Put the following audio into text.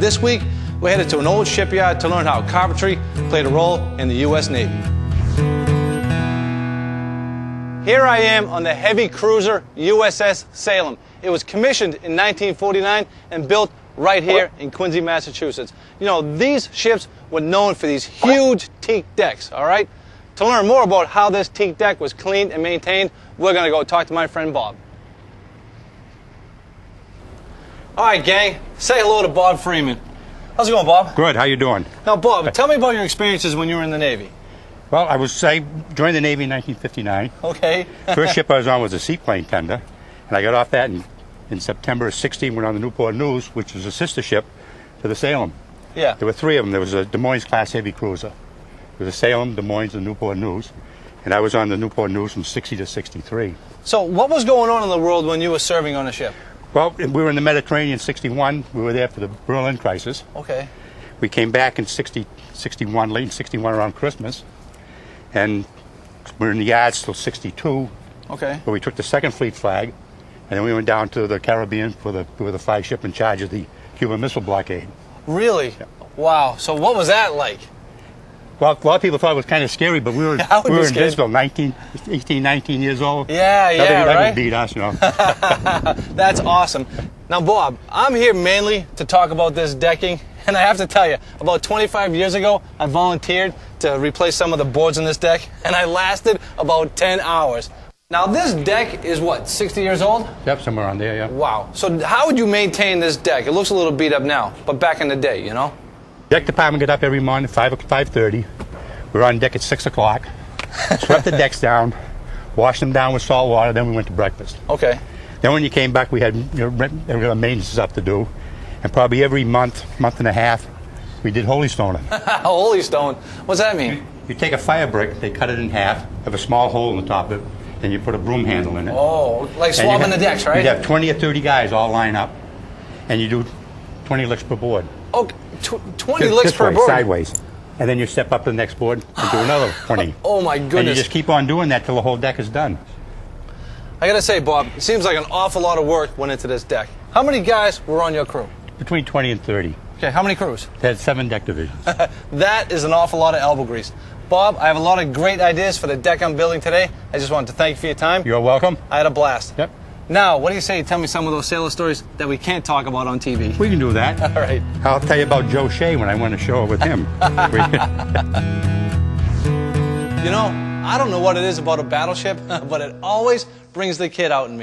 This week, we're headed to an old shipyard to learn how carpentry played a role in the U.S. Navy. Here I am on the heavy cruiser USS Salem. It was commissioned in 1949 and built right here in Quincy, Massachusetts. You know, these ships were known for these huge teak decks, all right? To learn more about how this teak deck was cleaned and maintained, we're going to go talk to my friend Bob. All right, gang, say hello to Bob Freeman. How's it going, Bob? Good. How you doing? Now, Bob, tell me about your experiences when you were in the Navy. Well, I joined the Navy in 1959. Okay. First ship I was on was a seaplane tender, and I got off that in September of '60. Went on the Newport News, which was a sister ship to the Salem. Yeah. There were three of them. There was a Des Moines class heavy cruiser. There was a Salem, Des Moines, and Newport News, and I was on the Newport News from '60 to '63. So, what was going on in the world when you were serving on a ship? Well, we were in the Mediterranean in '61. We were there for the Berlin crisis. Okay. We came back in '61, late in '61 around Christmas. And we were in the yards till '62. Okay. But we took the Second Fleet flag, and then we went down to the Caribbean we were the flagship in charge of the Cuban Missile Blockade. Really? Yeah. Wow. So what was that like? Well, a lot of people thought it was kind of scary, but we were invincible, 18, 19 years old. Yeah, Nothing right? would beat us, you know. That's awesome. Now, Bob, I'm here mainly to talk about this decking. And I have to tell you, about 25 years ago, I volunteered to replace some of the boards in this deck, and I lasted about 10 hours. Now, this deck is what, 60 years old? Yep, somewhere on there, yeah. Wow. So how would you maintain this deck? It looks a little beat up now, but back in the day, you know? Deck department got up every morning at 5:30. We were on deck at 6 o'clock, swept the decks down, washed them down with salt water, then we went to breakfast. Okay. Then when you came back, we had regular maintenance stuff to do. And probably every month and a half, we did holy stoning. Holy stone? What's that mean? You take a fire brick, they cut it in half, have a small hole in the top of it, and you put a broom handle in it. Oh, like swabbing the decks, right? You'd have 20 or 30 guys all line up, and you do 20 licks per board. Oh, 20 licks per board? Sideways. And then you step up to the next board and do another 20. Oh, my goodness. And you just keep on doing that till the whole deck is done. I gotta say, Bob, it seems like an awful lot of work went into this deck. How many guys were on your crew? Between 20 and 30. Okay, how many crews? They had 7 deck divisions. That is an awful lot of elbow grease. Bob, I have a lot of great ideas for the deck I'm building today. I just wanted to thank you for your time. You're welcome. I had a blast. Yep. Now, what do you say you tell me some of those sailor stories that we can't talk about on TV? We can do that. All right. I'll tell you about Joe Shea when I went to show it with him. You know, I don't know what it is about a battleship, but it always brings the kid out in me.